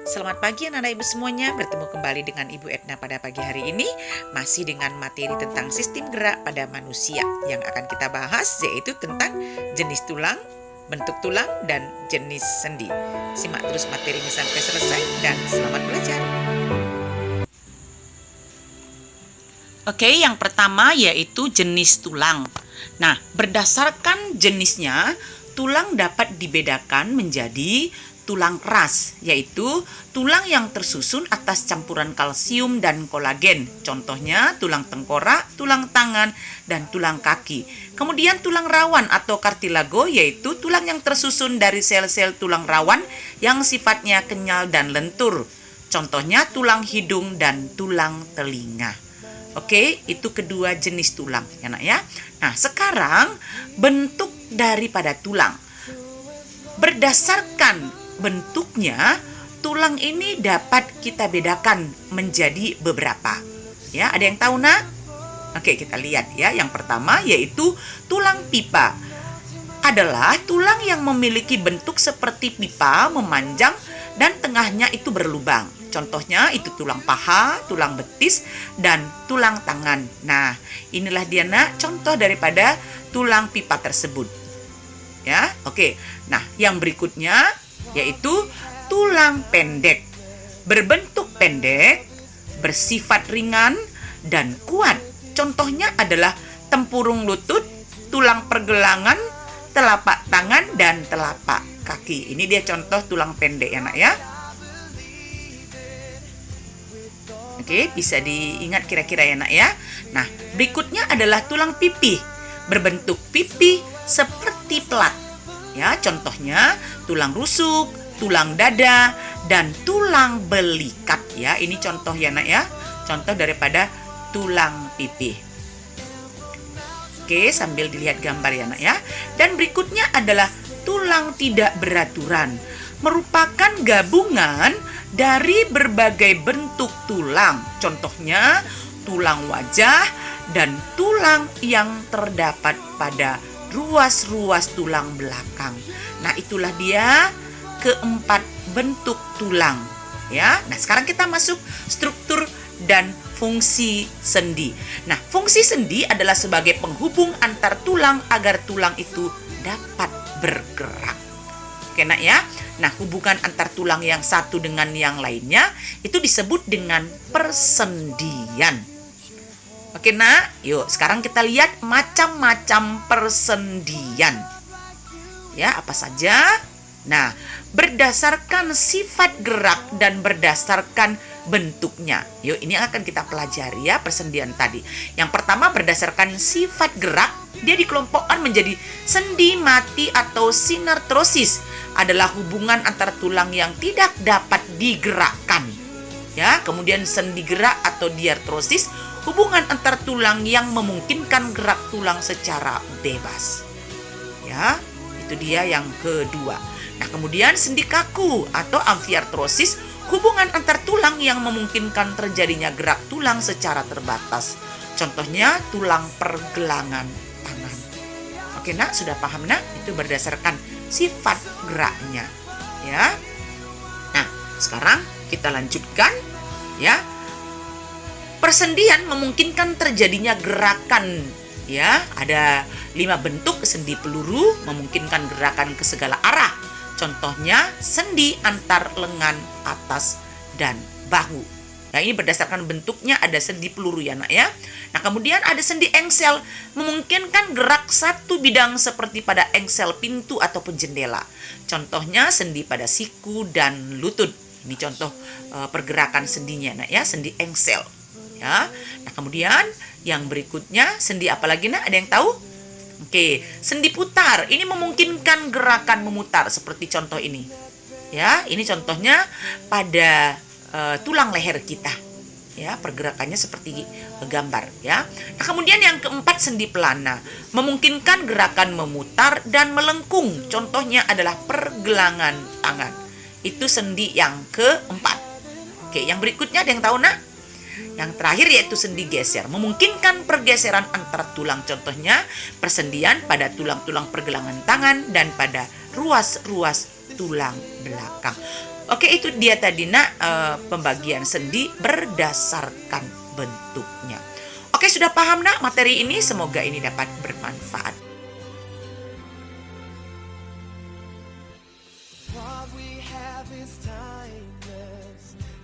Selamat pagi anak-anak ibu semuanya, bertemu kembali dengan Ibu Edna pada pagi hari ini. Masih dengan materi tentang sistem gerak pada manusia. Yang akan kita bahas yaitu tentang jenis tulang, bentuk tulang, dan jenis sendi. Simak terus materinya sampai selesai dan selamat belajar. Oke, yang pertama yaitu jenis tulang. Nah, berdasarkan jenisnya, tulang dapat dibedakan menjadi tulang keras, yaitu tulang yang tersusun atas campuran kalsium dan kolagen. Contohnya tulang tengkorak, tulang tangan, dan tulang kaki. Kemudian tulang rawan atau kartilago, yaitu tulang yang tersusun dari sel-sel tulang rawan yang sifatnya kenyal dan lentur. Contohnya tulang hidung dan tulang telinga. Oke, itu kedua jenis tulang ya nak ya. Nah, sekarang bentuk daripada tulang. Berdasarkan bentuknya, tulang ini dapat kita bedakan menjadi beberapa. Ya, ada yang tahu nak? Oke, kita lihat ya. Yang pertama yaitu tulang pipa. Adalah tulang yang memiliki bentuk seperti pipa memanjang dan tengahnya itu berlubang. Contohnya itu tulang paha, tulang betis, dan tulang tangan. Nah, inilah dia nak contoh daripada tulang pipa tersebut. Ya, oke. Nah, yang berikutnya yaitu tulang pendek. Berbentuk pendek, bersifat ringan, dan kuat. Contohnya adalah tempurung lutut, tulang pergelangan, telapak tangan, dan telapak kaki. Ini dia contoh tulang pendek ya nak ya. Oke, bisa diingat kira-kira ya nak ya. Nah, berikutnya adalah tulang pipih. Berbentuk pipih seperti pelat. Ya, contohnya tulang rusuk, tulang dada, dan tulang belikat ya. Ini contoh ya nak ya. Contoh daripada tulang pipih. Oke, sambil dilihat gambar ya nak ya. Dan berikutnya adalah tulang tidak beraturan. Merupakan gabungan dari berbagai bentuk tulang. Contohnya tulang wajah dan tulang yang terdapat pada ruas-ruas tulang belakang. Nah, itulah dia keempat bentuk tulang ya. Nah, sekarang kita masuk struktur dan fungsi sendi. Nah, fungsi sendi adalah sebagai penghubung antar tulang agar tulang itu dapat bergerak. Oke nak ya. Nah, hubungan antar tulang yang satu dengan yang lainnya itu disebut dengan persendian. Oke nak, yuk sekarang kita lihat macam-macam persendian. Ya, apa saja? Nah, berdasarkan sifat gerak dan berdasarkan bentuknya. Yuk, ini akan kita pelajari ya persendian tadi. Yang pertama berdasarkan sifat gerak, dia dikelompokkan menjadi sendi mati atau sinartrosis. Adalah hubungan antar tulang yang tidak dapat digerakkan. Ya, kemudian sendi gerak atau diartrosis, hubungan antar tulang yang memungkinkan gerak tulang secara bebas. Ya, itu dia yang kedua. Nah, kemudian sendi kaku atau amfiartrosis, hubungan antar tulang yang memungkinkan terjadinya gerak tulang secara terbatas. Contohnya tulang pergelangan tangan. Oke nak, sudah paham nak? Itu berdasarkan sifat geraknya. Ya. Nah, sekarang kita lanjutkan ya. Persendian memungkinkan terjadinya gerakan ya. Ada 5 bentuk sendi peluru memungkinkan gerakan ke segala arah. Contohnya sendi antar lengan atas dan bahu. Nah, ini berdasarkan bentuknya ada sendi peluru ya nak ya. Nah, kemudian ada sendi engsel memungkinkan gerak satu bidang seperti pada engsel pintu ataupun jendela. Contohnya sendi pada siku dan lutut. Ini contoh pergerakan sendinya nak ya, sendi engsel. Ya. Nah, kemudian yang berikutnya sendi apa lagi nak? Ada yang tahu? Oke, sendi putar. Ini memungkinkan gerakan memutar seperti contoh ini. Ya, ini contohnya pada tulang leher kita. Ya, pergerakannya seperti gambar ya. Nah, kemudian yang keempat sendi pelana, memungkinkan gerakan memutar dan melengkung. Contohnya adalah pergelangan tangan. Itu sendi yang keempat. Oke, yang berikutnya ada yang tahu nak? Yang terakhir yaitu sendi geser, memungkinkan pergeseran antar tulang. Contohnya persendian pada tulang-tulang pergelangan tangan dan pada ruas-ruas tulang belakang. Oke, itu dia tadi nak, pembagian sendi berdasarkan bentuknya. Oke, sudah paham nak materi ini? Semoga ini dapat bermanfaat.